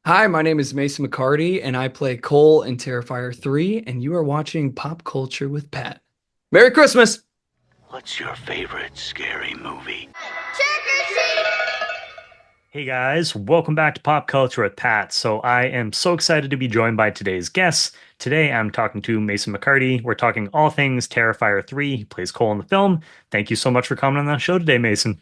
Hi, my name is Mason McCarty, and I play Cole in Terrifier 3, and you are watching Pop Culture with Pat. Merry Christmas! What's your favorite scary movie? Hey guys, welcome back to Pop Culture with Pat. So I am so excited to be joined by today's guests. Today I'm talking to Mason McCarty. We're talking all things Terrifier 3. He plays Cole in the film. Thank you so much for coming on the show today, Mason.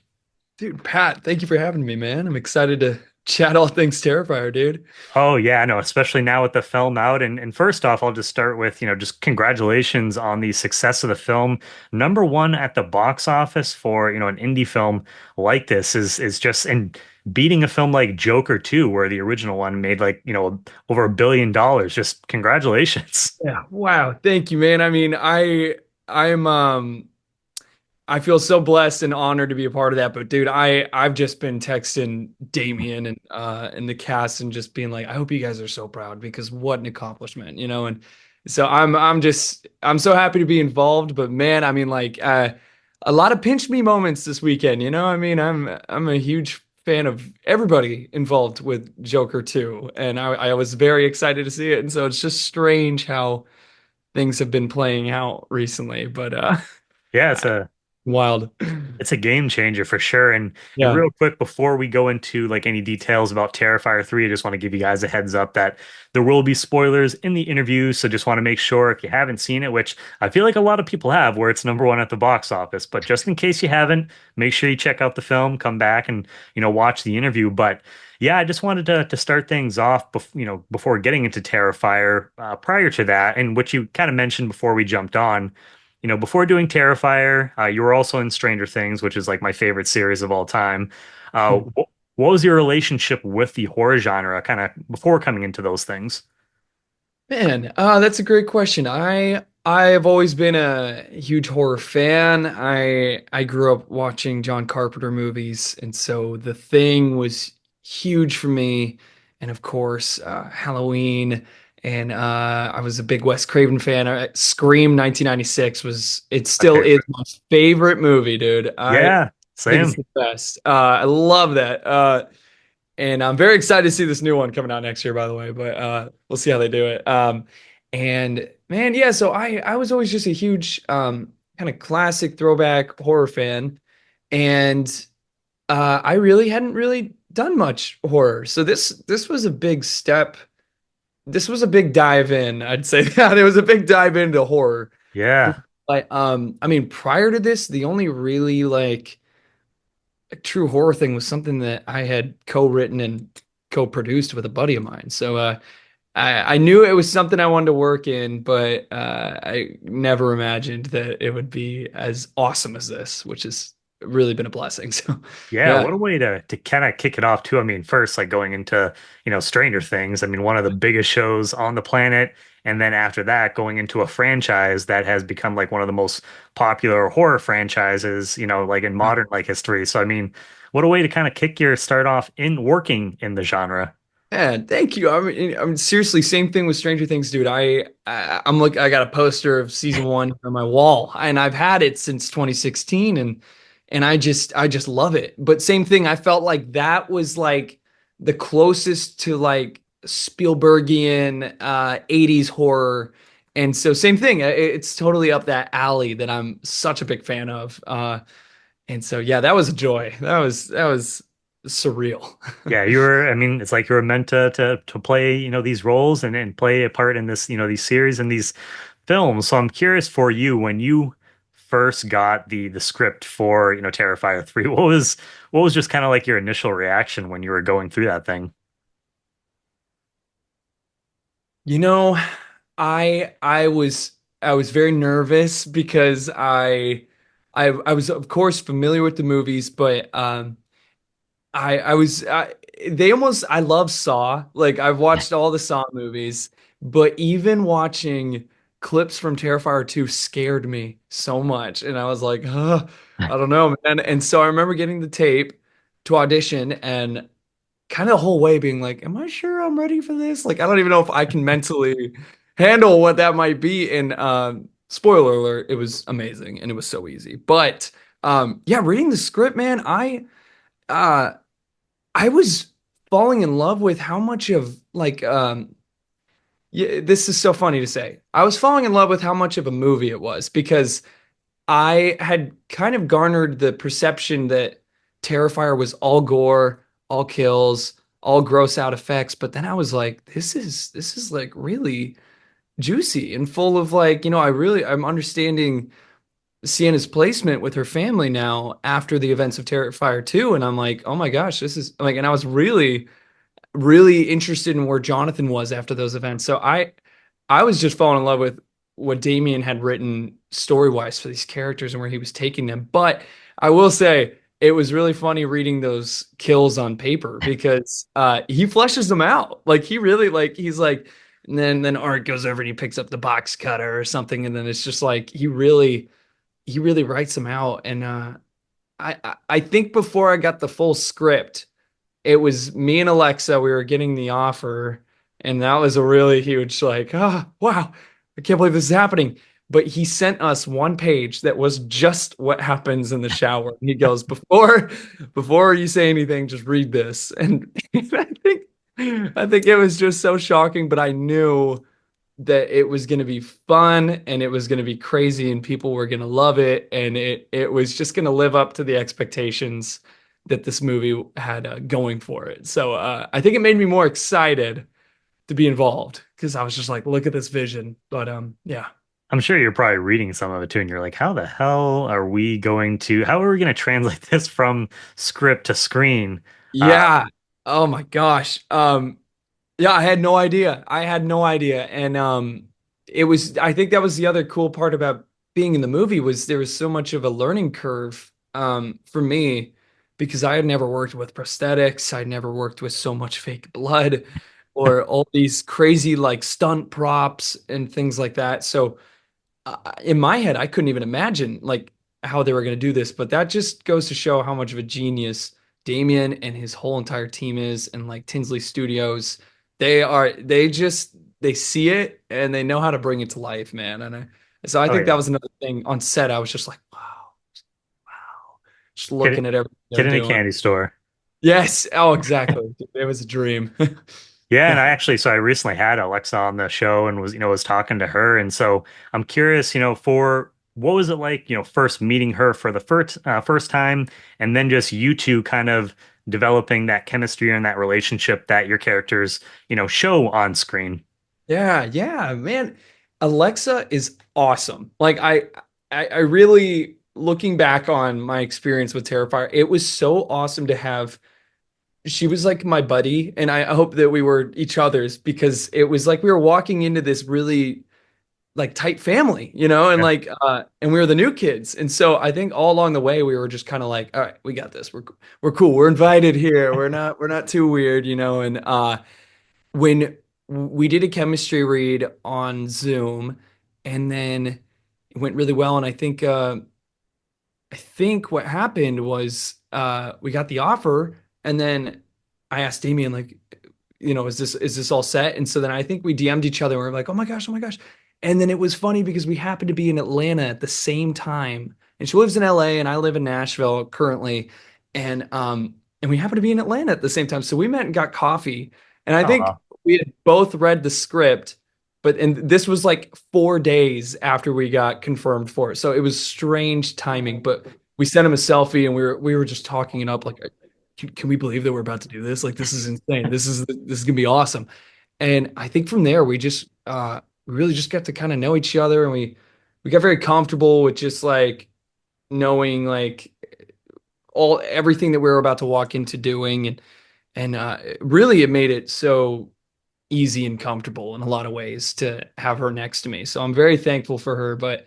Dude, Pat, thank you for having me, man. I'm excited to chat all things Terrifier, dude. Oh yeah, no, especially now with the film out. And first off, I'll just start with, just congratulations on the success of the film. Number one at the box office for, an indie film like this is just and beating a film like Joker 2, where the original one made like, over $1 billion. Just congratulations. Yeah, wow. Thank you, man. I mean, I'm I feel so blessed and honored to be a part of that. But dude, I've just been texting Damien and the cast and just being like, I hope you guys are so proud because what an accomplishment, you know? And so I'm so happy to be involved. But man, I mean like a lot of pinch me moments this weekend, you know? I mean, I'm a huge fan of everybody involved with Joker 2. And I was very excited to see it. And so it's just strange how things have been playing out recently. But Yeah, wild. it's a game changer for sure. And Yeah. real quick before we go into like any details about Terrifier 3, I just want to give you guys a heads up that there will be spoilers in the interview. So just want to make sure if you haven't seen it, which I feel like a lot of people have, where it's number one at the box office. But just in case you haven't, make sure you check out the film, come back and watch the interview. But yeah, I just wanted to start things off before getting into Terrifier, prior to that, and what you kind of mentioned before we jumped on. Before doing Terrifier, you were also in Stranger Things, which is like my favorite series of all time. What was your relationship with the horror genre kind of before coming into those things? Man, that's a great question. I've always been a huge horror fan. I grew up watching John Carpenter movies, and so The Thing was huge for me. And of course, Halloween. And I was a big Wes Craven fan. Scream 1996 was it My still is favorite. my favorite movie, dude. I Yeah, think it's same. the best. I love that. And I'm very excited to see this new one coming out next year, by the way, but we'll see how they do it. And man, yeah, so I was always just a huge kind of classic throwback horror fan, and I really hadn't really done much horror. So this was a big step. This was a big dive in, I'd say that. It was a big dive into horror. Yeah. Like I mean, prior to this, the only really like a true horror thing was something that I had co-written and co-produced with a buddy of mine. So I knew it was something I wanted to work in, but I never imagined that it would be as awesome as this, which has really been a blessing. So Yeah, yeah. what a way to kind of kick it off too. I mean, first like going into, Stranger Things. I mean, one of the biggest shows on the planet, and then after that going into a franchise that has become like one of the most popular horror franchises, like in modern like history. So I mean, what a way to kind of kick your start off in working in the genre. Yeah, thank you. I mean, seriously, same thing with Stranger Things, dude. I'm like, I got a poster of season one on my wall, and I've had it since 2016, and I just love it. But same thing, I felt like that was like the closest to like Spielbergian 80s horror, and so same thing. It's totally up that alley that I'm such a big fan of. And so yeah, that was a joy. That was surreal. Yeah, I mean, it's like you were meant to play, these roles and play a part in this, these series and these films. So I'm curious for you when you first got the script for, Terrifier 3, what was just kind of like your initial reaction when you were going through that thing? You know, I was very nervous because I was of course familiar with the movies, but I was they almost I love Saw. Like I've watched all the Saw movies, but even watching clips from Terrifier 2 scared me so much. And I was like, I don't know, man. And so I remember getting the tape to audition and kind of the whole way being like, am I sure I'm ready for this? Like, I don't even know if I can mentally handle what that might be. And spoiler alert, it was amazing and it was so easy. But yeah, reading the script, man, uh I was falling in love with how much of like yeah, this is so funny to say. I was falling in love with how much of a movie it was because I had kind of garnered the perception that Terrifier was all gore, all kills, all gross out effects, but then I was like, this is like really juicy and full of like, I'm understanding Sienna's placement with her family now after the events of Terrifier 2, and I'm like, oh my gosh, this is like, and I was really interested in where Jonathan was after those events. So I was just falling in love with what Damien had written story-wise for these characters and where he was taking them. But I will say it was really funny reading those kills on paper because he fleshes them out. Like he really like he's like and then Art goes over and he picks up the box cutter or something, and then it's just like he really writes them out. And I think before I got the full script, it was me and Alexa. We were getting the offer, and that was a really huge, like, oh, wow, I can't believe this is happening. But he sent us one page that was just what happens in the shower. And he goes, before you say anything, just read this. And I think it was just so shocking, but I knew that it was going to be fun and it was going to be crazy and people were going to love it and it was just going to live up to the expectations that this movie had going for it. So I think it made me more excited to be involved because I was just like, look at this vision. But yeah. I'm sure you're probably reading some of it too, and you're like, how are we going to translate this from script to screen? Uh, Yeah. Oh my gosh. Yeah, I had no idea. I had no idea. And I think that was the other cool part about being in the movie was there was so much of a learning curve for me because I had never worked with prosthetics. I'd never worked with so much fake blood or all these crazy like stunt props and things like that. So in my head, I couldn't even imagine like how they were going to do this, but that just goes to show how much of a genius Damien and his whole entire team is, and like Tinsley Studios. They see it and they know how to bring it to life, man. So I oh think that yeah, was another thing on set. I was just like, wow, wow, just kid, looking at everything they're kid in a doing. candy store. Yes. Oh, exactly. It was a dream. Yeah, and I recently had Alexa on the show and was talking to her, and so I'm curious, for what was it like, first meeting her for the first time, and then just you two kind of developing that chemistry and that relationship that your characters, show on screen. Yeah, yeah, man. Alexa is awesome. Like I really looking back on my experience with Terrifier, it was so awesome to have. She was like my buddy, and I hope that we were each other's because it was like we were walking into this really like tight family, and Yeah. like and we were the new kids. And so I think all along the way we were just kind of like, all right, we got this. We're cool. We're invited here. We're not too weird, and when we did a chemistry read on Zoom, and then it went really well. And I think what happened was we got the offer, and then I asked Damien like, is this all set? And so then I think we DM'd each other and we were like, oh my gosh, oh my gosh. And then it was funny because we happened to be in Atlanta at the same time. And she lives in LA and I live in Nashville currently. And we happened to be in Atlanta at the same time. So we met and got coffee. And I think Oh, we had both read the script, and this was like 4 days after we got confirmed for it. So it was strange timing, but we sent him a selfie and we were just talking it up like, can we believe that we're about to do this? Like, this is insane. This is gonna be awesome. And I think from there we really just got to kind of know each other, and we got very comfortable with just like knowing like all everything that we were about to walk into doing, and really it made it so easy and comfortable in a lot of ways to have her next to me. So I'm very thankful for her, but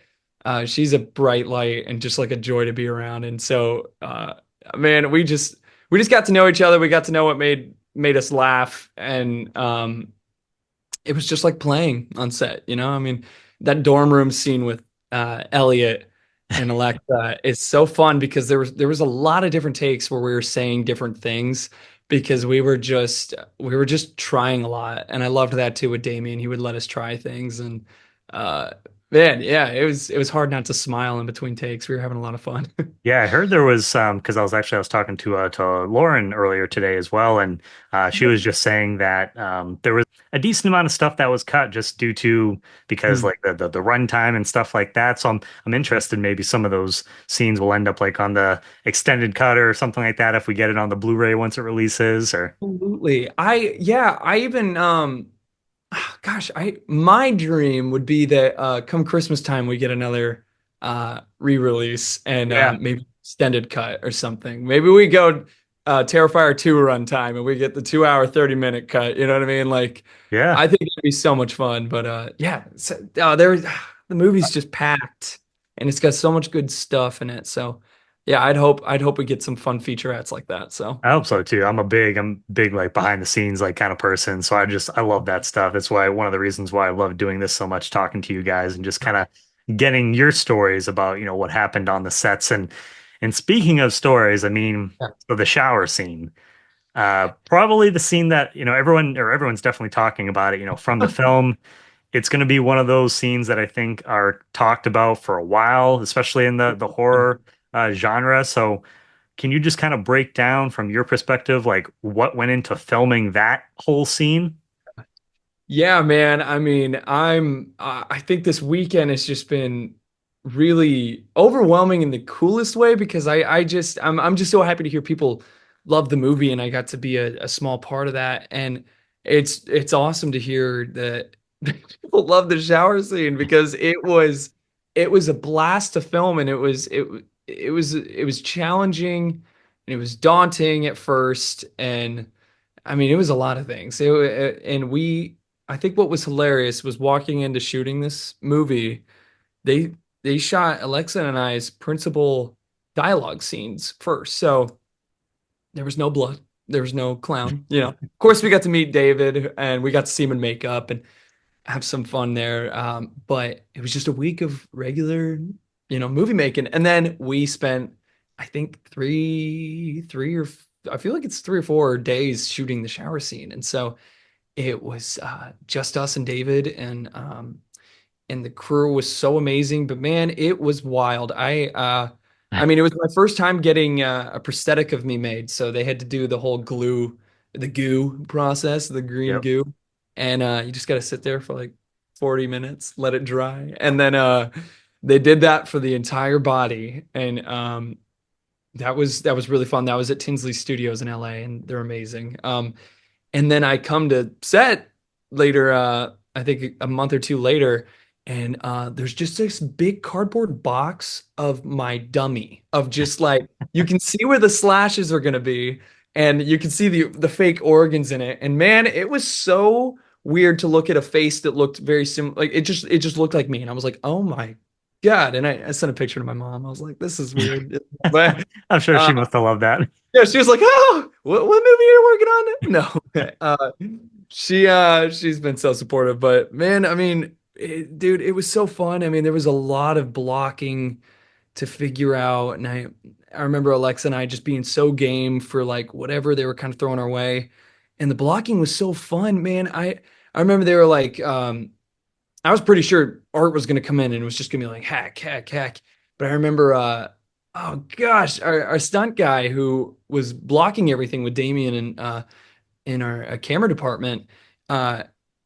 she's a bright light and just like a joy to be around. And so man, we just got to know each other. We got to know what made us laugh, and it was just like playing on set. I mean, that dorm room scene with Elliot and Alexa is so fun because there was a lot of different takes where we were saying different things because we were just trying a lot, and I loved that too with Damien. He would let us try things, and uh, Man, yeah, it was hard not to smile in between takes. We were having a lot of fun. Yeah, I heard there was because I was talking to Lauren earlier today as well, and she was just saying that there was a decent amount of stuff that was cut just due to because Mm. like the runtime and stuff like that. So I'm interested maybe some of those scenes will end up like on the extended cut or something like that if we get it on the Blu-ray once it releases or Absolutely. I even gosh, I my dream would be that come Christmas time we get another re-release and yeah, maybe extended cut or something. Maybe we go Terrifier 2 runtime and we get the 2 hour 30-minute cut. You know what I mean? Like yeah. I think it'd be so much fun. But yeah, so, the movie's just packed and it's got so much good stuff in it. So yeah, I'd hope we get some fun featurettes like that. So I hope so too. I'm big like behind the scenes like kind of person. So I love that stuff. That's why one of the reasons why I love doing this so much, talking to you guys and just kind of getting your stories about, what happened on the sets. And speaking of stories, I mean, yeah. so the shower scene, probably the scene that, everyone's definitely talking about it, from the film. It's going to be one of those scenes that I think are talked about for a while, especially in the horror genre. So can you just kind of break down from your perspective, like what went into filming that whole scene? Yeah, man. I mean, I think this weekend has just been really overwhelming in the coolest way because I'm just so happy to hear people love the movie and I got to be a small part of that. And it's awesome to hear that people love the shower scene because it was a blast to film and it was challenging and it was daunting at first and I mean, it was a lot of things. I think what was hilarious was walking into shooting this movie, they they shot Alexa and I's principal dialogue scenes first. So there was no blood, there was no clown. Of course, we got to meet David and we got to see him in makeup and have some fun there. But it was just a week of regular, movie making, and then we spent, I think, I feel like it's 3 or 4 days shooting the shower scene, and so it was just us and David, and the crew was so amazing. But man, it was wild. I mean, it was my first time getting a prosthetic of me made, so they had to do the whole the goo process, the green Yep. goo, and you just got to sit there for like 40 minutes, let it dry, and then they did that for the entire body, and that was really fun. That was at Tinsley Studios in LA, and they're amazing. And then I come to set later, I think a month or two later, and there's just this big cardboard box of my dummy, of just like you can see where the slashes are gonna be, and you can see the fake organs in it. And man, it was so weird to look at a face that looked very similar. Like it just looked like me, and I was like, oh my God. And I sent a picture to my mom. I was like, this is weird. But I'm sure uh, she must have loved that. yeah, she was like, "Oh, what movie are you working on now?" No, she's been so supportive. But man, I mean, dude, it was so fun. I mean, there was a lot of blocking to figure out, and I remember Alexa and I just being so game for like whatever they were kind of throwing our way, and the blocking was so fun, man. I remember they were like, I was pretty sure Art was going to come in and it was just going to be like hack, hack, hack. But I remember, oh gosh, our stunt guy who was blocking everything with Damien and in our camera department, uh,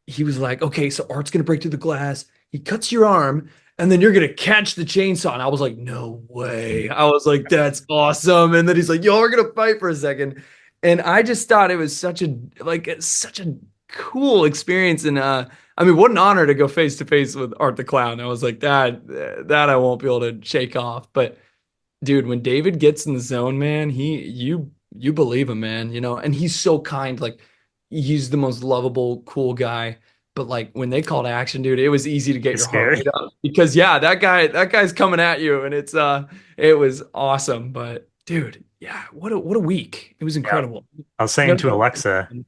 he was like, okay, so Art's going to break through the glass. He cuts your arm and then you're going to catch the chainsaw. And I was like, no way. I was like, that's awesome. And then he's like, yo, we're going to fight for a second. And I just thought it was such a cool experience. And I mean, what an honor to go face to face with Art the Clown. I was like, that I won't be able to shake off. But dude, when David gets in the zone, man, you believe him, man, and he's so kind. Like he's the most lovable, cool guy. But like when they called action, dude, it was easy to get It's your heart scary. rate up because yeah, that guy's coming at you, and it was awesome. But dude, yeah, what a week. It was Yeah. incredible. I was saying Never to done Alexa, it.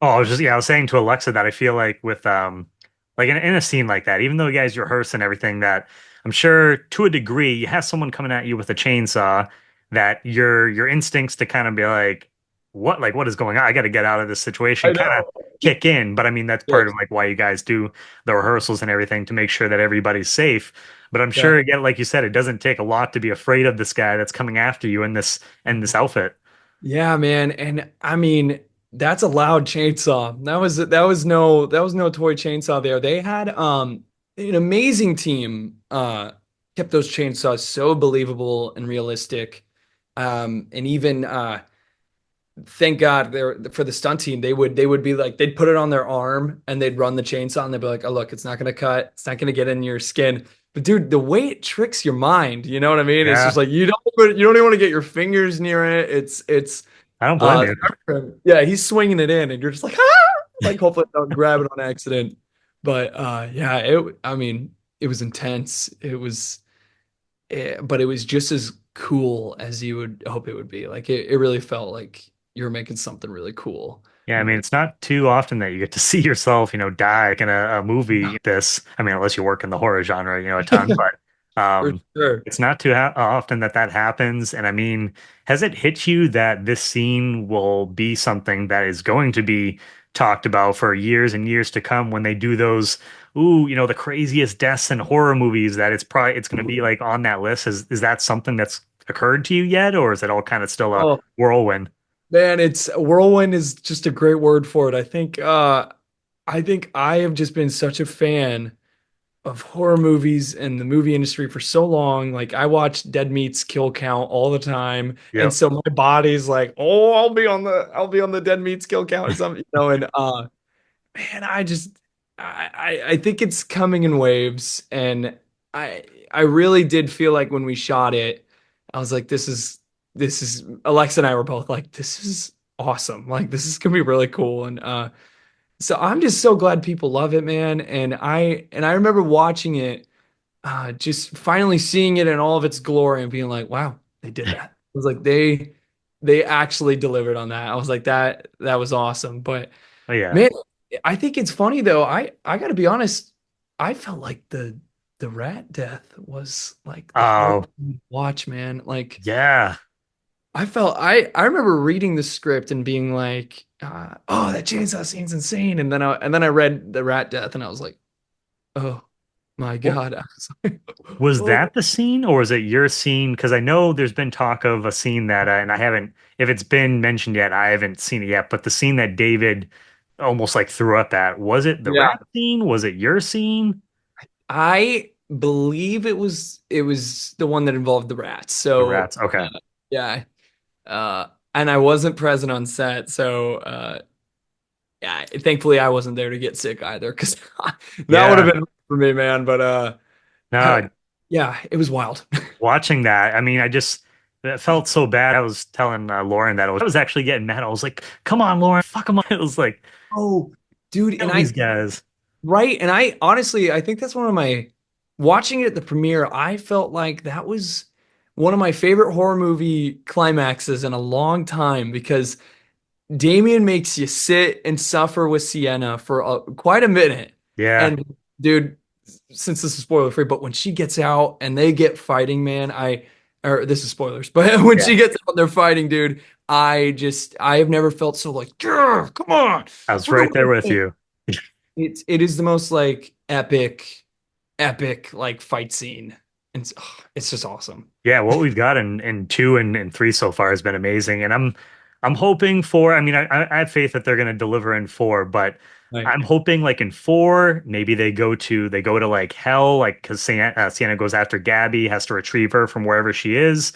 oh, I was saying to Alexa that I feel like with like in a scene like that, even though you guys rehearse and everything, that I'm sure to a degree you have someone coming at you with a chainsaw that your instincts to kind of be like, what is going on? I got to get out of this I situation, kind of know. kick in. But I mean, that's part of Yes. like why you guys do the rehearsals and everything to make sure that everybody's safe. But I'm Yeah. sure, again, like you said, it doesn't take a lot to be afraid of this guy that's coming after you in this outfit. Yeah, man. And I mean, that's a loud chainsaw. That was no toy chainsaw there. They had an amazing team kept those chainsaws so believable and realistic. And even thank God they're for the stunt team, they would be like they'd put it on their arm and they'd run the chainsaw and they'd be like, "Oh, look, it's not gonna cut, it's not gonna get in your skin." But dude, the way it tricks your mind, you know what I mean? It's just Yeah, like you don't even want to get your fingers near it. It's I don't blame you. yeah, he's swinging it in and you're just like, ah! Like hopefully don't grab it on accident. But yeah, I mean, it was intense. But it was just as cool as you would hope it would be. Like it really felt like you were making something really cool. Yeah, I And mean, like, it's not too often that you get to see yourself, die like in a movie yeah, like this. I mean, unless you work in the horror genre, a ton, but for sure. it's not too ha often that that happens. And I mean, has it hit you that this scene will be something that is going to be talked about for years and years to come when they do those, ooh, the craziest deaths in horror movies, that it's going to be like on that list? Is that something that's occurred to you yet, or is it all kind of still a Oh whirlwind? man, it's whirlwind is just a great word for it. I think I have just been such a fan of horror movies and the movie industry for so long. Like I watch Dead Meat's kill count all the time. And Yep. so my body's like, oh, I'll be on the Dead Meat's kill count or something. And man, I think it's coming in waves. And I really did feel like when we shot it, I was like, this is Alexa and I were both like, this is awesome. Like this is gonna be really cool. And so I'm just so glad people love it, man. And I remember watching it, just finally seeing it in all of its glory and being like, wow, they did that. I was like, they actually delivered on that. I was like, that was awesome. But Oh yeah. man, I think it's funny though. I gotta be honest, I felt like the rat death was like the hard Oh, thing to watch, man. Like yeah. I remember reading the script and being like, oh, that chainsaw scene's insane. And then I read the rat death and I was like, oh my What God. I was like, was oh, that the scene or was it your scene? Because I know there's been talk of a scene that, and I haven't, if it's been mentioned yet, I haven't seen it yet. But the scene that David almost like threw up at, was it the yeah. rat scene? Was it your scene? I believe it was the one that involved the rats. The So rats. Okay. yeah. And I wasn't present on set, so yeah, thankfully I wasn't there to get sick either, because that would have Yeah. been for me, man. But No, yeah, it was wild. watching that, I mean, it felt so bad. I was telling Lauren that I was actually getting mad. I was like, come on, Lauren, fuck them up. It was like, Oh, dude, and kill these guys. right, and I honestly, I think that's one of my watching it at the premiere, I felt like that was one of my favorite horror movie climaxes in a long time because Damien makes you sit and suffer with Sienna for quite a minute. Yeah. And dude, since this is spoiler free, but when she gets out and they get fighting, man, or this is spoilers, but when Yeah. she gets out, they're fighting, dude. I have never felt so like, "Yeah, come on, I was we're right going." there with you. It is the most like epic like fight scene. And it's just awesome. Yeah, what we've got in two and three so far has been amazing, and I'm hoping for. I mean, I have faith that they're going to deliver in four, but Like, I'm hoping like in four, maybe they go to like hell, like because Sienna goes after Gabby, has to retrieve her from wherever she is.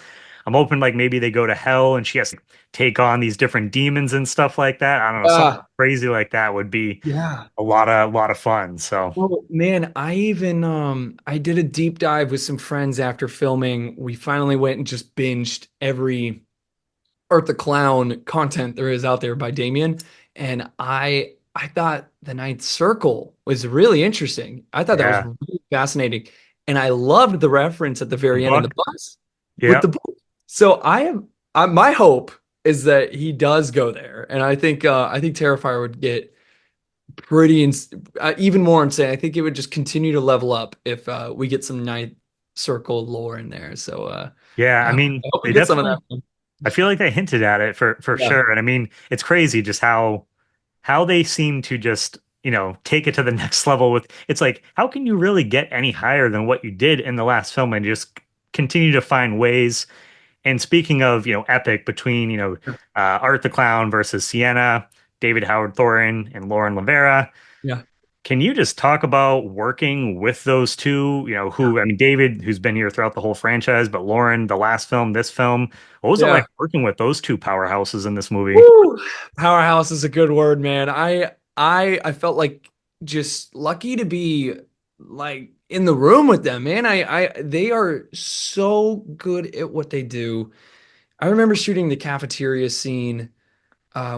I'm hoping like maybe they go to hell and she has to take on these different demons and stuff like that. I don't know, something uh, crazy like that would be yeah. a lot of fun. So Well, man, I did a deep dive with some friends after filming. We finally went and just binged every Art the Clown content there is out there by Damien, and I thought the Ninth Circle was really interesting. I thought that was yeah, really fascinating, and I loved the reference at the the very end in the book, bus with yeah, the book. So my hope is that he does go there, and I think Terrifier would get even more insane. I think it would just continue to level up if we get some Ninth Circle lore in there. So yeah. I I mean, hope we they get some of definitely. that. I feel like they hinted at it for Yeah, sure. And I mean, it's crazy just how they seem to just, take it to the next level with it's like, how can you really get any higher than what you did in the last film and just continue to find ways. And speaking of, epic between, Art the Clown versus Sienna, David Howard Thornton and Lauren Lavera. yeah, Can you just talk about working with those two? I mean, David, who's been here throughout the whole franchise, but Lauren, the last film, this film, what was it like yeah. working with those two powerhouses in this movie? Woo! Powerhouse is a good word, man. I felt like just lucky to be like in the room with them, man. They are so good at what they do. I remember shooting the cafeteria scene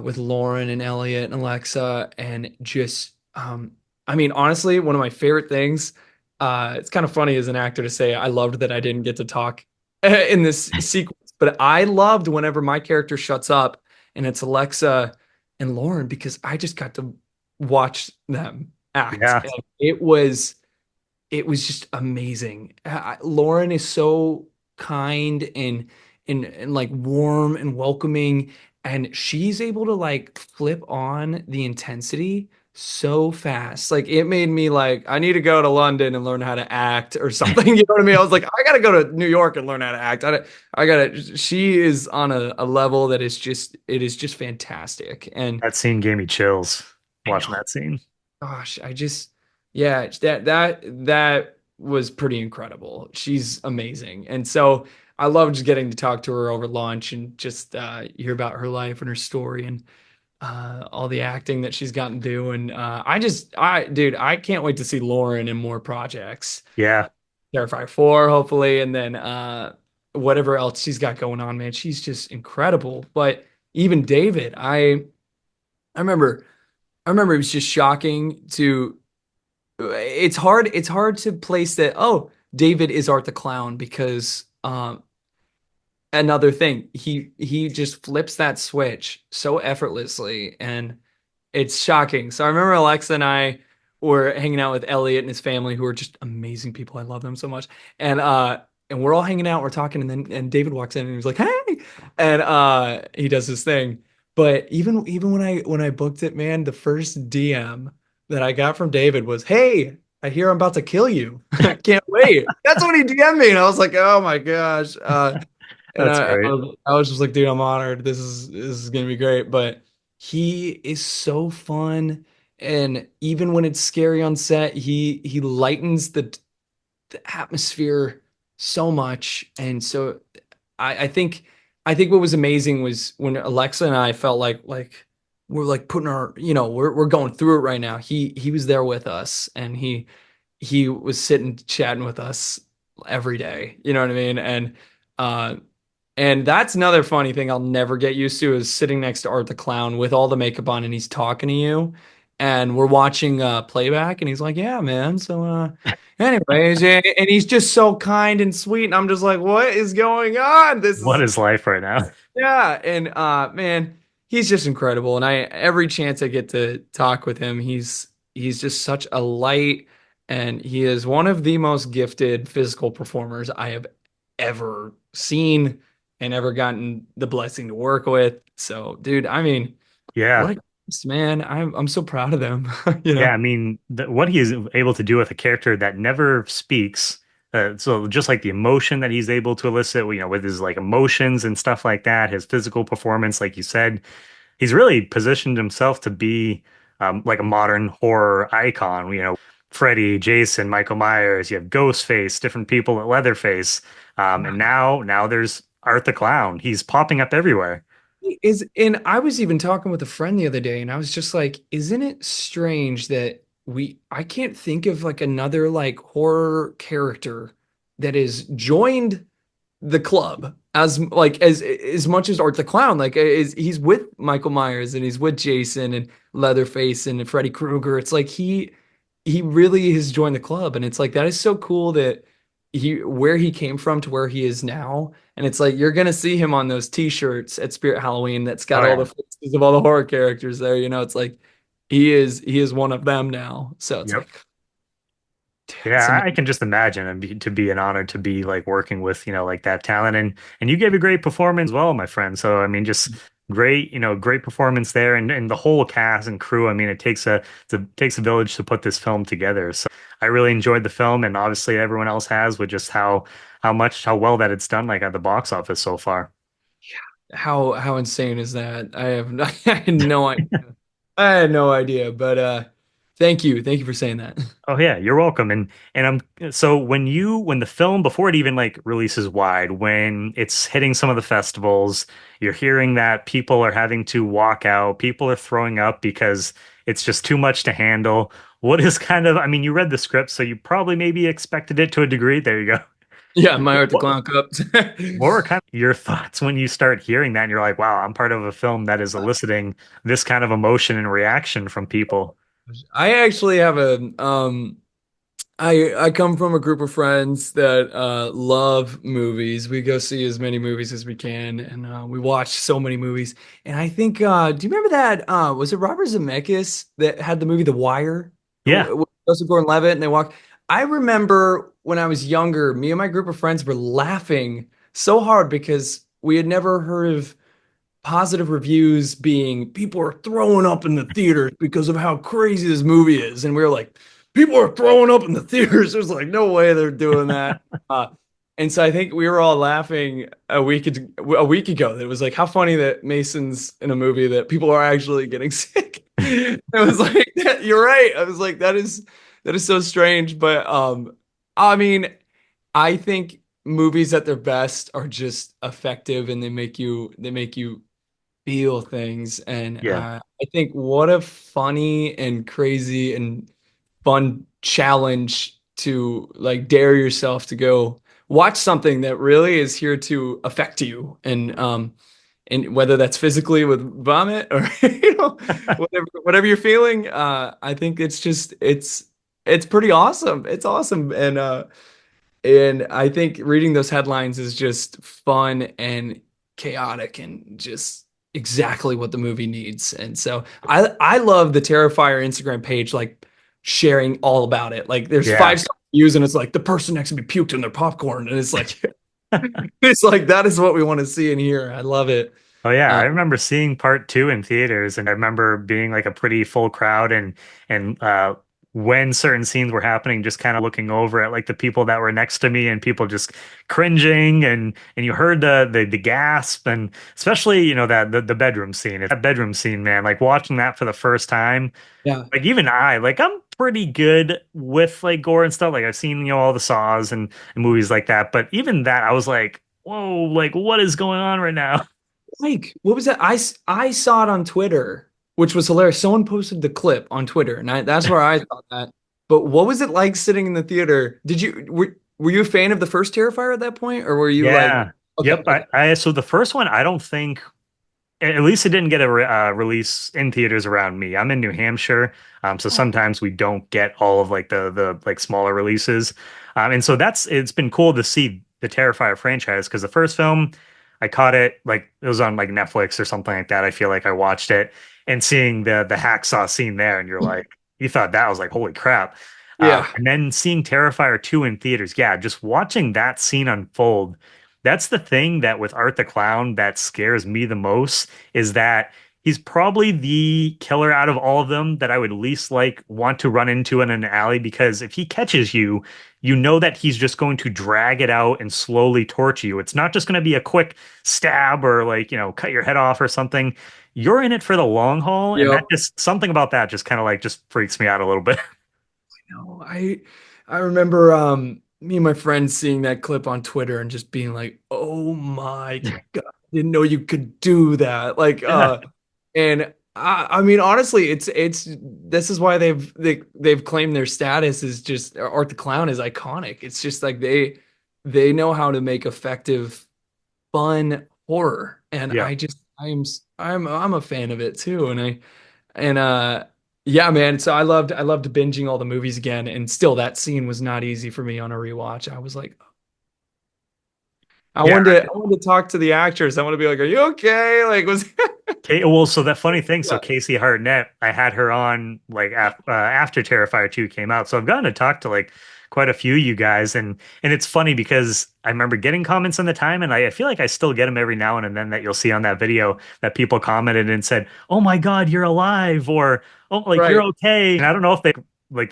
with Lauren and Elliot and Alexa, and just I mean, honestly, one of my favorite things. It's kind of funny as an actor to say I loved that I didn't get to talk in this sequence, but I loved whenever my character shuts up and it's Alexa and Lauren because I just got to watch them act, Yeah, and it was just amazing. Lauren is so kind and like warm and welcoming, and she's able to like flip on the intensity so fast. Like it made me like I need to go to London and learn how to act or something. You know what I mean? I was like, I gotta go to New York and learn how to act. I gotta. She is on a level that is just it is just fantastic, and that scene gave me chills I watching know. that scene. Gosh, I just yeah, that was pretty incredible. She's amazing. And so I love just getting to talk to her over lunch and just hear about her life and her story and all the acting that she's gotten to do. And dude, I can't wait to see Lauren in more projects. Yeah. Terrifier 4, hopefully, and then whatever else she's got going on, man. She's just incredible. But even David, I remember I remember it was just shocking to it's hard to place that oh David is Art the Clown because another thing he just flips that switch so effortlessly and it's shocking. So I remember Alexa and I were hanging out with Elliot and his family, who are just amazing people. I love them so much. And we're all hanging out, we're talking, and then and David walks in and he's like, "Hey," and he does his thing. But even when I booked it, man, the first DM that I got from David was, "Hey, I hear I'm about to kill you. I can't wait." That's what he DM'd me, and I was like, "Oh my gosh." And That's great. I was just like, dude, I'm honored. This is gonna be great. But he is so fun, and even when it's scary on set, he lightens the atmosphere so much. And so I think what was amazing was when Alexa and I felt like we're like putting our we're going through it right now. He was there with us, and he was sitting chatting with us every day. You know what I mean? Uh and that's another funny thing I'll never get used to is sitting next to Art the Clown with all the makeup on and he's talking to you and we're watching playback and he's like, "Yeah, man. So anyways, yeah," and he's just so kind and sweet and I'm just like, "What is going on? This What is is life right now? yeah." And man, he's just incredible and I every chance I get to talk with him, he's just such a light and he is one of the most gifted physical performers I have ever seen and ever gotten the blessing to work with. So, dude, I mean, Yeah. what a man. I'm so proud of them, you Yeah, I know. mean, what he is able to do with a character that never speaks, so just like the emotion that he's able to elicit, with his like emotions and stuff like that, his physical performance, like you said, he's really positioned himself to be like a modern horror icon. Freddy, Jason, Michael Myers, you have Ghostface, different people at Leatherface, and now there's Art the Clown. He's popping up everywhere. Is and I was even talking with a friend the other day, and I was just like, isn't it strange that I can't think of like another like horror character that has joined the club as much as Art the Clown. Like is he's with Michael Myers and he's with Jason and Leatherface and Freddy Krueger. It's like he really has joined the club, and it's like that is so cool that he where he came from to where he is now. And it's like you're gonna see him on those t-shirts at Spirit Halloween that's got Oh all yeah. the faces of all the horror characters there. You know, it's like he is one of them now. So it's Yep. like It's Yeah, I can just imagine to be an honor to be like working with, like that talent and you gave a great performance as well, my friend. So I mean just great, great performance there and the whole cast and crew. I mean it takes a village to put this film together. So I really enjoyed the film and obviously everyone else has with just how well that it's done like at the box office so far. how insane is that? I have no, I had no idea. I had no idea, but thank you for saying that. Oh yeah, you're welcome. And I'm so when the film before it even like releases wide, when it's hitting some of the festivals, you're hearing that people are having to walk out, people are throwing up because it's just too much to handle. What is kind of, I mean, you read the script, so you probably maybe expected it to a degree. There you go. Yeah, my Art the What Clown Cups. what were kind of your thoughts when you start hearing that and you're like, wow, I'm part of a film that is eliciting this kind of emotion and reaction from people? I actually have I come from a group of friends that love movies. We go see as many movies as we can, and we watch so many movies. And I think, do you remember that? Was it Robert Zemeckis that had the movie The Wire? Yeah. With Joseph Gordon-Levitt, and they walk. I remember when I was younger, me and my group of friends were laughing so hard because we had never heard of positive reviews being people are throwing up in the theaters because of how crazy this movie is. And we were like, people are throwing up in the theaters. There's like no way they're doing that. And so I think we were all laughing a week ago that it was like how funny that Mason's in a movie that people are actually getting sick. It was like that, you're right. I was like, that is so strange. But I mean, I think movies at their best are just effective and they make you feel things. And Yeah. I think what a funny and crazy and fun challenge to like dare yourself to go watch something that really is here to affect you. And whether that's physically with vomit or whatever you're feeling, I think it's just it's pretty awesome. It's awesome. And I think reading those headlines is just fun and chaotic and just exactly what the movie needs. And so I love the Terrifier Instagram page, like sharing all about it. Like there's Yeah. 5 star reviews and it's like the person next to me puked in their popcorn. And it's like it's like that is what we want to see and hear. I love it. Oh yeah, Uh, I remember seeing part two in theaters, and I remember being like a pretty full crowd, and when certain scenes were happening, just kind of looking over at like the people that were next to me, and people just cringing, and you heard the gasp, and especially that the bedroom scene, that bedroom scene, man, like watching that for the first time, yeah. like even like I'm pretty good with like gore and stuff, like I've seen all the Saws and movies like that, but even that, I was like, whoa, like what is going on right now? Like, what was that? I saw it on Twitter, which was hilarious. Someone posted the clip on Twitter, and that's where I saw that. But what was it like sitting in the theater? Were you a fan of the first Terrifier at that point, or were you like, Yeah. okay, Yep. okay, So the first one, I don't think, at least it didn't get a release in theaters around me. I'm in New Hampshire, so sometimes we don't get all of like the like smaller releases, and so it's been cool to see the Terrifier franchise because the first film, I caught it like it was on like Netflix or something like that. I feel like I watched it and seeing the hacksaw scene there, and you're like, you thought that was like holy crap, yeah, and then seeing Terrifier 2 in theaters, yeah, just watching that scene unfold. That's the thing that with Art the Clown that scares me the most is that he's probably the killer out of all of them that I would least like want to run into in an alley because if he catches you, you know that he's just going to drag it out and slowly torture you. It's not just going to be a quick stab or like, cut your head off or something. You're in it for the long haul, and that yep. just something about that just kind of like just freaks me out a little bit. No, I remember me and my friends seeing that clip on Twitter and just being like, "Oh my God, I didn't know you could do that." Like Yeah. and I mean honestly, it's this is why they've claimed their status is just Art the Clown is iconic. It's just like they know how to make effective fun horror. And Yeah. I'm a fan of it too. And yeah, man. So I loved binging all the movies again, and still that scene was not easy for me on a rewatch. I was like, Yeah. I wanted to talk to the actors. I want to be like, are you okay? Like was Well, so that funny thing, so Yeah. Casey Hartnett, I had her on like after Terrifier 2 came out. So I've gotten to talk to like quite a few of you guys, and it's funny because I remember getting comments in the time, and I feel like I still get them every now and then that you'll see on that video that people commented and said, "Oh my God, you're alive," or "Oh, like you're Right. okay." And I don't know if they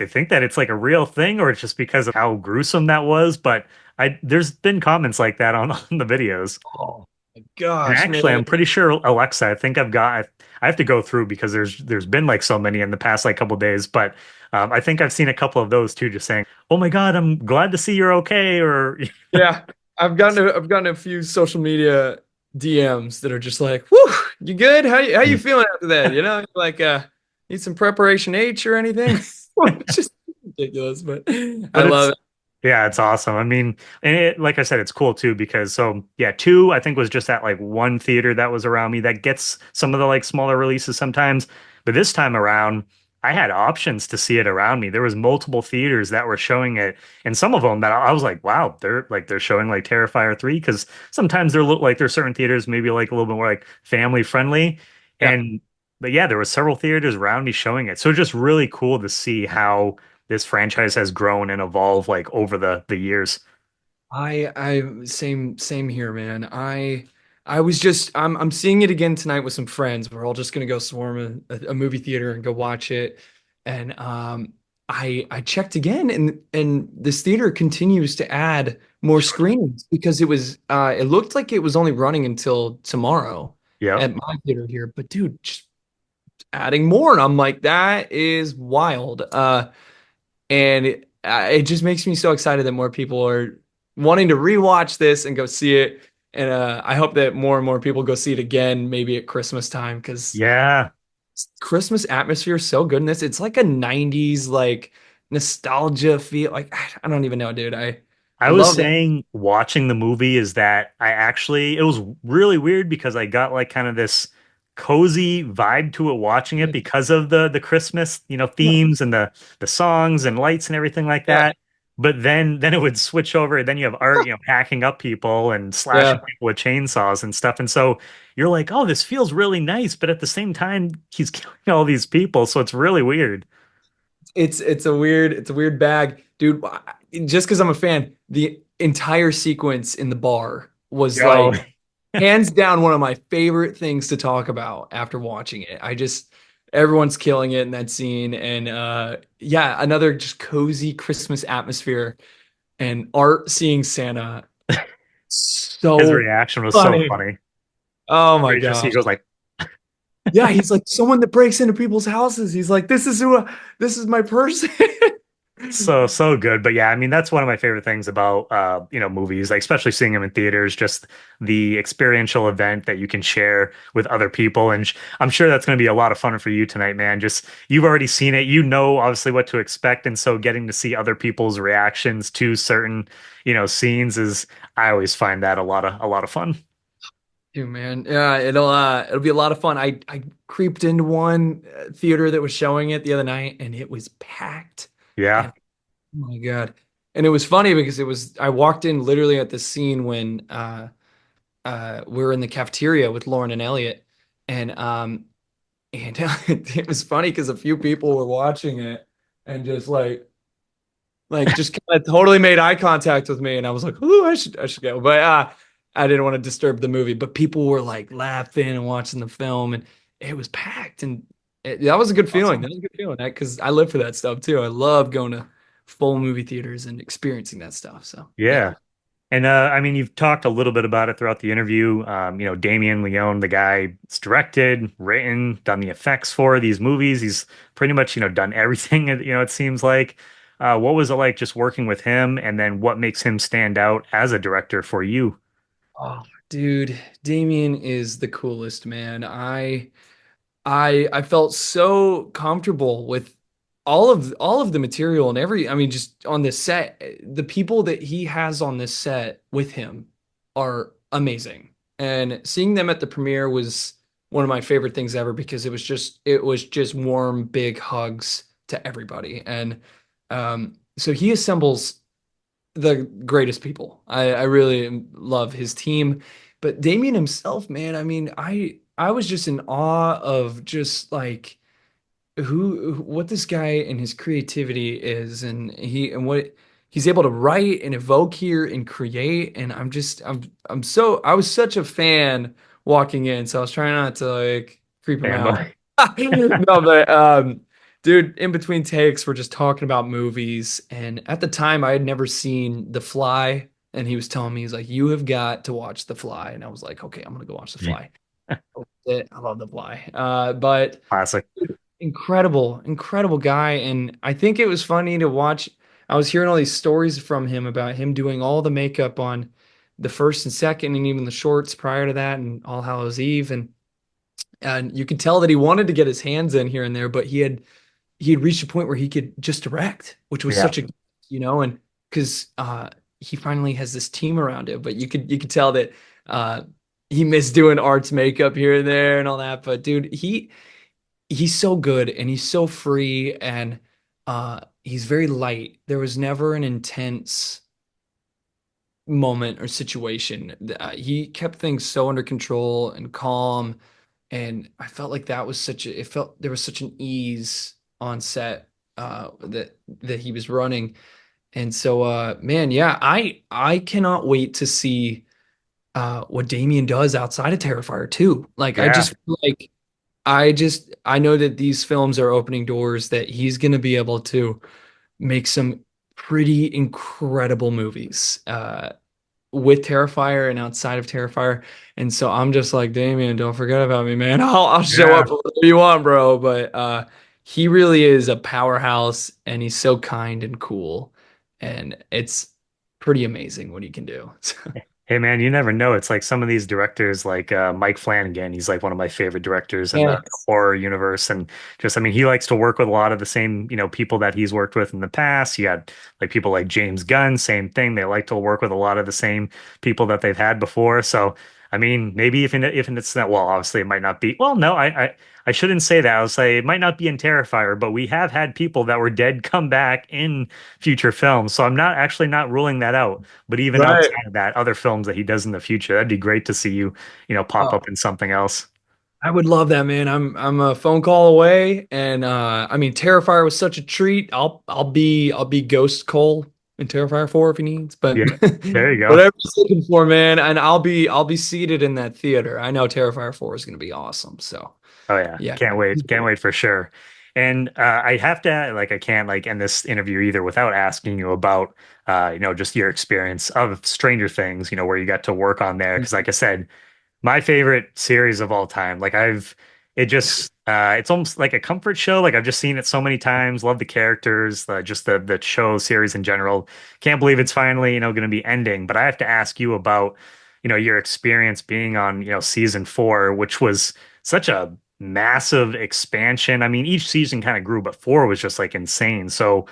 think that it's like a real thing or it's just because of how gruesome that was, but I there's been comments like that on, on the videos. Oh my And gosh, man. actually, I'm pretty sure Alexa, I think I have to go through because there's been like so many in the past like couple days, but I think I've seen a couple of those too, just saying, "Oh my God, I'm glad to see you're okay," or Yeah. I've gotten a few social media DMs that are just like, "Whew, you good? How you feeling after that? Like need some preparation H or anything?" It's just ridiculous, but I but love it's it. yeah, it's awesome. I mean, and like I said, it's cool too because so yeah, two I think was just at like one theater that was around me that gets some of the like smaller releases sometimes, but this time around I had options to see it around me. There was multiple theaters that were showing it, and some of them that I was like, wow, they're showing like Terrifier 3 because sometimes they're like there's certain theaters maybe like a little bit more like family friendly, Yeah. and but yeah, there was several theaters around me showing it, so it's just really cool to see how this franchise has grown and evolved like over the years. I same here, man. I was just I'm seeing it again tonight with some friends. We're all just gonna go swarm a movie theater and go watch it. And I checked again, and this theater continues to add more screenings because it looked like it was only running until tomorrow Yep. at my theater here. But dude, just adding more, and I'm like, that is wild. And it just makes me so excited that more people are wanting to rewatch this and go see it. And I hope that more and more people go see it again, maybe at Christmas time, because Yeah. Christmas atmosphere is so good in this. It's like a 90s like nostalgia feel. Like I don't even know, dude. I I was love it. saying watching the movie is that it was really weird because I got like kind of this cozy vibe to it watching it because of the Christmas, Yeah, themes and the songs and lights and everything like yeah, that. But then it would switch over and then you have art, hacking up people and slashing yeah. people with chainsaws and stuff. And so you're like, "Oh, this feels really nice," but at the same time he's killing all these people, so it's really weird. It's a weird bag, dude. Just because I'm a fan, the entire sequence in the bar was Yo, like hands down one of my favorite things to talk about after watching it. Everyone's killing it in that scene, and yeah, another just cozy Christmas atmosphere and art seeing Santa. his So reaction was so funny. funny. Oh my He gosh. goes like, Yeah, he's like someone that breaks into people's houses. He's like, this is my person. so good. But yeah, I mean that's one of my favorite things about movies, like especially seeing them in theaters, just the experiential event that you can share with other people. And I'm sure that's going to be a lot of fun for you tonight, man. Just you've already seen it, obviously what to expect, and so getting to see other people's reactions to certain, scenes is I always find that a lot of fun. Dude, man, yeah, it'll be a lot of fun. I creeped into one theater that was showing it the other night, and it was packed. Yeah. And oh my God, and it was funny because I walked in literally at the scene when we were in the cafeteria with Lauren and Elliot, and it was funny because a few people were watching it and just like just kind of totally made eye contact with me, and I was like, "Ooh, I should go," but I didn't want to disturb the movie. But people were like laughing and watching the film, and it was packed, and that was a good feeling. Awesome. That was a good feeling. Because I live for that stuff too. I love going to full movie theaters and experiencing that stuff. So yeah, Yeah. And I mean, you've talked a little bit about it throughout the interview. Damien Leone, the guy, it's directed, written, done the effects for these movies. He's pretty much, done everything, it seems like. What was it like just working with him? And then what makes him stand out as a director for you? oh, dude, Damien is the coolest man. I felt so comfortable with all of the material and I mean just on this set, the people that he has on this set with him are amazing. And seeing them at the premiere was one of my favorite things ever because it was just warm, big hugs to everybody. And so he assembles the greatest people. I really love his team. But Damien himself, man, I mean, I was just in awe of just like what this guy and his creativity is, and what he's able to write and evoke here and create. And I was such a fan walking in, so I was trying not to like creep him out. Fanboy. No, but dude, in between takes, we're just talking about movies, and at the time, I had never seen The Fly, and he was telling me he's like, "You have got to watch The Fly," and I was like, "Okay, I'm gonna go watch The Fly." I love The Fly, but Classic. incredible, incredible guy. And I think it was funny to watch. I was hearing all these stories from him about him doing all the makeup on the first and second, and even the shorts prior to that, and All Hallows Eve. And you could tell that he wanted to get his hands in here and there, but he had reached a point where he could just direct, which was Yeah. such a, and because he finally has this team around him. But you could tell that uh, he missed doing arts makeup here and there and all that. But dude, he's so good and he's so free, and he's very light. There was never an intense moment or situation. He kept things so under control and calm, and I felt like that was it felt there was such an ease on set that he was running. And so man, yeah, I cannot wait to see what Damien does outside of Terrifier too. Like I Yeah. just feel like I know that these films are opening doors that he's going to be able to make some pretty incredible movies with Terrifier and outside of Terrifier. And so I'm just like, Damien, don't forget about me, man. I'll show Yeah. up for whatever you want, bro. But he really is a powerhouse, and he's so kind and cool, and it's pretty amazing what he can do. Hey man, you never know. It's like some of these directors, like Mike Flanagan. He's like one of my favorite directors in the Yes. horror universe, and just, I mean, he likes to work with a lot of the same, people that he's worked with in the past. You got like people like James Gunn, same thing. They like to work with a lot of the same people that they've had before. So, I mean, maybe if it's not, well, obviously it might not be. Well, no, I shouldn't say that. I'll say it might not be in Terrifier, but we have had people that were dead come back in future films. So I'm not ruling that out. But even Right. outside of that, other films that he does in the future, that'd be great to see you, pop Oh, up in something else. I would love that, man. I'm a phone call away, and I mean, Terrifier was such a treat. I'll be Ghost Cole in Terrifier 4 if he needs, but Yeah, there you go. whatever he's looking for, man. And I'll be seated in that theater. I know Terrifier 4 is going to be awesome. So Oh yeah, yeah, can't wait, can't wait for sure. And I have to like I can't like end this interview either without asking you about just your experience of Stranger Things, where you got to work on there. Because like I said, my favorite series of all time. Like it's almost like a comfort show. Like I've just seen it so many times. Love the characters, just the show series in general. Can't believe it's finally, going to be ending. But I have to ask you about, your experience being on, season 4, which was such a massive expansion. I mean, each season kind of grew, but 4 was just like insane. So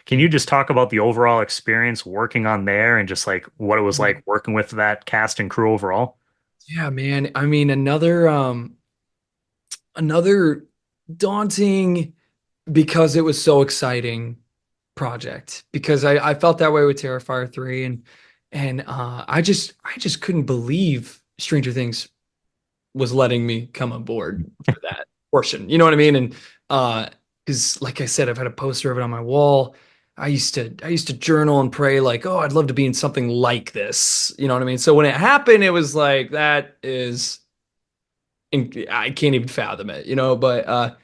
can you just talk about the overall experience working on there and just like what it was like working with that cast and crew overall? yeah, man. I mean, another daunting because it was so exciting project, because I felt that way with Terrifier 3, and I just couldn't believe Stranger Things was letting me come on board for that portion. You know what I mean? And because like I said, I've had a poster of it on my wall. I used to journal and pray like, oh, I'd love to be in something like this. You know what I mean? So when it happened, it was like that is I can't even fathom it, but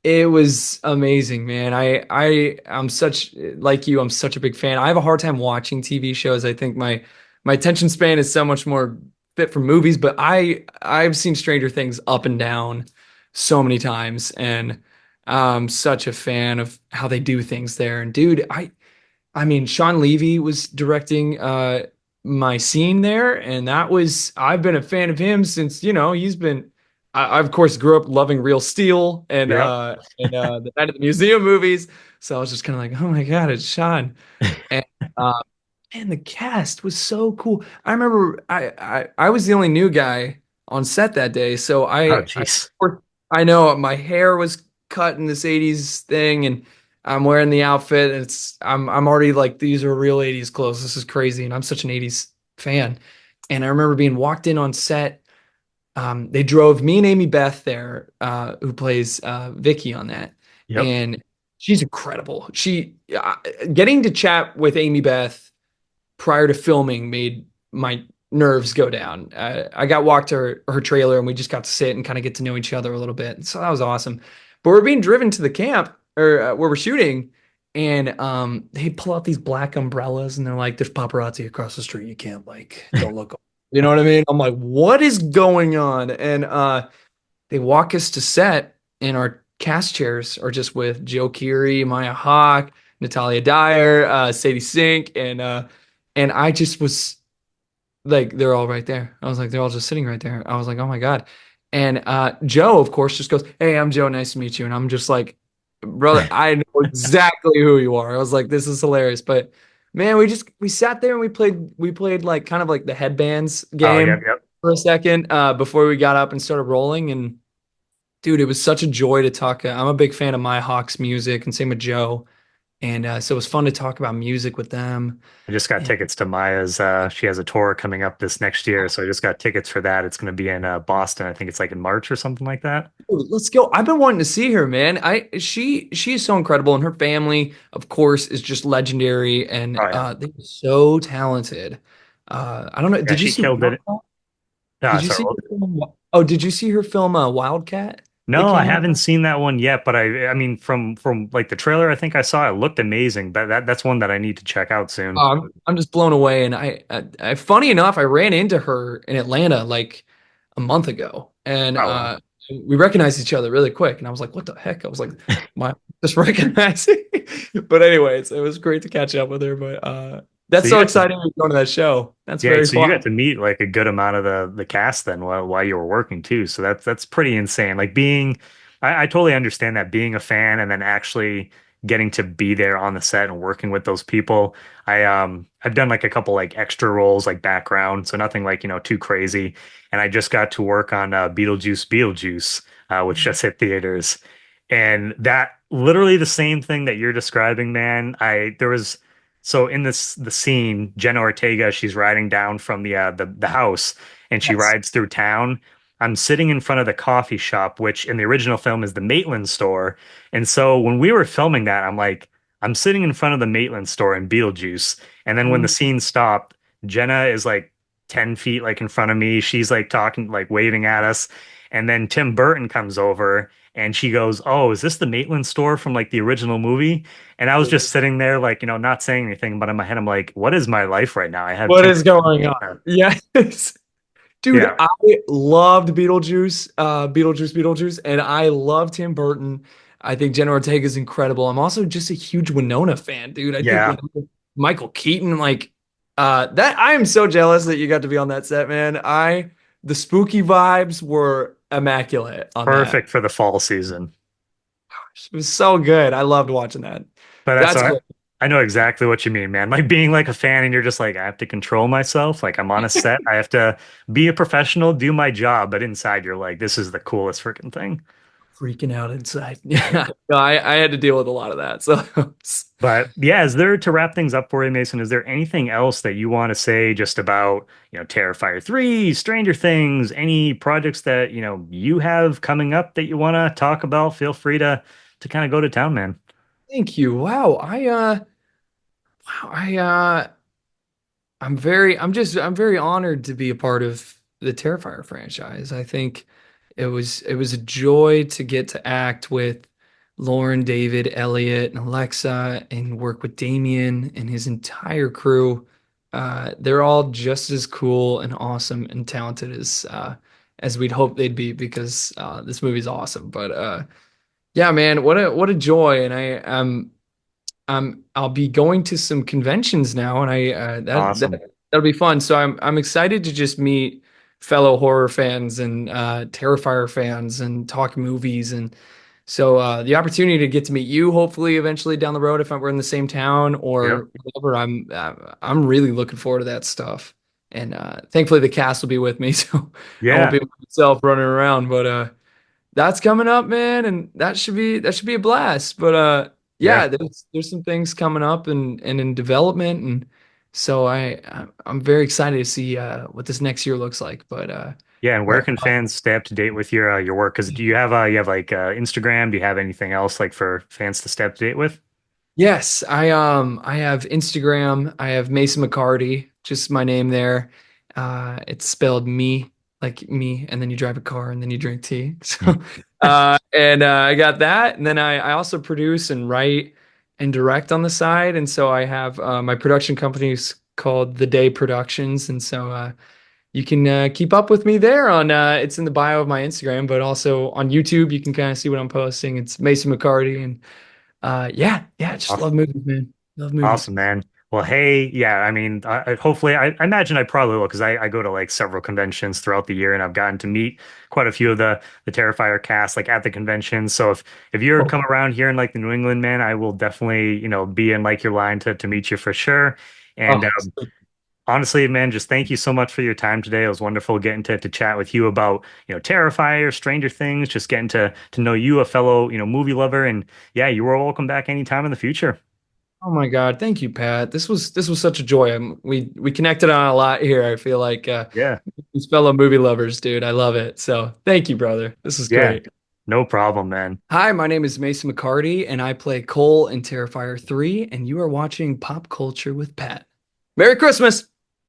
it was amazing, man. I'm such like you, I'm such a big fan. I have a hard time watching TV shows. I think my attention span is so much more fit for movies, but I've seen Stranger Things up and down so many times, and I'm such a fan of how they do things there. And dude, I mean, Sean Levy was directing my scene there, and I've been a fan of him since, he's been I of course grew up loving Real Steel Yep. the Night at the Museum movies. So I was just kind of like, oh my God, it's Sean. And uh and the cast was so cool. I remember I was the only new guy on set that day. So Oh, I jeez. I know my hair was cut in this 80s thing, and I'm wearing the outfit, and I'm already like, these are real 80s clothes. This is crazy. And I'm such an 80s fan. And I remember being walked in on set, they drove me and Amy Beth there, who plays Vicky on that, Yep. and she's incredible. Getting to chat with Amy Beth prior to filming made my nerves go down. I got walked to her trailer and we just got to sit and kind of get to know each other a little bit. So that was awesome. But we're being driven to the camp or where we're shooting, and they pull out these black umbrellas and they're like, "There's paparazzi across the street. You can't like, don't look." You know what I mean? I'm like, "What is going on?" And they walk us to set, and our cast chairs are just with Joe Keery, Maya Hawke, Natalia Dyer, Sadie Sink, and I just was like, they're all right there. I was like, they're all just sitting right there. I was like, oh my God. And Joe, of course, just goes, "Hey, I'm Joe. Nice to meet you." And I'm just like, brother, I know exactly who you are. I was like, this is hilarious. But man, we sat there and we played like kind of like the headbands Oh, yep, game yep. for a second before we got up and started rolling. And dude, it was such a joy to talk. I'm a big fan of My Hawk's music, and same with Joe. And so it was fun to talk about music with them. I just got And tickets to Maya's. She has a tour coming up this next year, so I just got tickets for that. It's going to be in Boston. I think it's like in March or something like that. dude, let's go. I've been wanting to see her, man. She is so incredible, and her family, of course, is just legendary, and Oh yeah, they're so talented. I don't know. yeah, Did you she see killed it. Wildcat? Did you Sorry. see her film? Oh, did you see her film Wildcat that No, I came out? haven't seen that one yet, but I mean from like the trailer I think I saw, it looked amazing. But that's one that I need to check out soon. I'm just blown away, and funny enough, I ran into her in Atlanta like a month ago, and Oh wow. we recognized each other really quick, and I was like, "What the heck?" I was like, "My just recognizing." But anyways, it was great to catch up with her. But So that's you so got to exciting, going to that show. That's Yeah, very so you fun. got to meet like a good amount of the cast then while you were working too. So that's pretty insane. Like I totally understand that being a fan and then actually getting to be there on the set and working with those people. I've done like a couple like extra roles like background, so nothing like, too crazy. And I just got to work on Beetlejuice, which just hit theaters. And that literally the same thing that you're describing, man. I there was so in the scene, Jenna Ortega, she's riding down from the house and she Yes. rides through town. I'm sitting in front of the coffee shop, which in the original film is the Maitland store. And so when we were filming that, I'm like, I'm sitting in front of the Maitland store in Beetlejuice. And then when the Mhm. scene stopped, Jenna is like 10 feet like in front of me. She's like talking, like waving at us. And then Tim Burton comes over and she goes, "Oh, is this the Maitland store from like the original movie?" And I was just sitting there, like, not saying anything, but in my head, I'm like, what is my life right now? I have What too is going on? much. Yes. Dude, Yeah, I loved Beetlejuice, and I love Tim Burton. I think Jenna Ortega is incredible. I'm also just a huge Winona fan, dude. I think yeah, Michael Keaton, like that. I am so jealous that you got to be on that set, man. The spooky vibes were immaculate on that. perfect for the fall season. It was so good. I loved watching that. But that's That's all right. great. I know exactly what you mean, man. Like being like a fan and you're just like, I have to control myself. Like I'm on a set. I have to be a professional, do my job. But inside, you're like, this is the coolest freaking thing. Freaking out inside. Yeah, no, I had to deal with a lot of that. So But yeah, is there to wrap things up for you, Mason? Is there anything else that you want to say just about, Terrifier 3, Stranger Things, any projects that, you have coming up that you want to talk about? Feel free to kind of go to town, man. thank you. Wow, I'm very honored to be a part of the Terrifier franchise. I think it was a joy to get to act with Lauren, David, Elliot, and Alexa, and work with Damien and his entire crew. They're all just as cool and awesome and talented as we'd hope they'd be, because this movie's awesome. But yeah, man, what a joy! And I'll be going to some conventions now, and Awesome. that'll be fun. So I'm excited to just meet fellow horror fans and Terrifier fans and talk movies. And so the opportunity to get to meet you, hopefully eventually down the road, if we're in the same town Yep. or whatever, I'm really looking forward to that stuff. And thankfully the cast will be with me, so I won't Yeah. be by myself running around. But that's coming up, man, and that should be a blast. But Yeah. yeah, there's some things coming up and in development, and So I'm very excited to see what this next year looks like. But Yeah, and where right can now, fans stay up to date with your work? Because do you have like Instagram? Do you have anything else like for fans to stay up to date with? yes, I have Instagram. I have Mason McCarty, just my name there. It's spelled me like me, and then you drive a car and then you drink tea. So and I got that, and then I also produce and write and direct on the side, and so I have my production company is called The Day Productions, and so you can keep up with me there on it's in the bio of my Instagram, but also on YouTube you can kind of see what I'm posting. It's Mason McCarty, and yeah, just love movies, man. Love movies. Awesome, man. Well, hey, yeah, I mean, hopefully, I imagine I probably will because I go to like several conventions throughout the year, and I've gotten to meet quite a few of the Terrifier cast like at the conventions. So if you're Oh, come around here in like the New England, man, I will definitely be in like your line to meet you for sure. And oh, honestly, man, just thank you so much for your time today. It was wonderful getting to chat with you about Terrifier, Stranger Things, just getting to know you, a fellow movie lover, and yeah, you are welcome back anytime in the future. oh my God. Thank you, Pat. This was such a joy. We connected on a lot here. I feel like Yeah. these fellow movie lovers, dude. I love it. So thank you, brother. This is Yeah, great. no problem, man. Hi, my name is Mason McCarty, and I play Cole in Terrifier 3, and you are watching Pop Culture with Pat. Merry Christmas!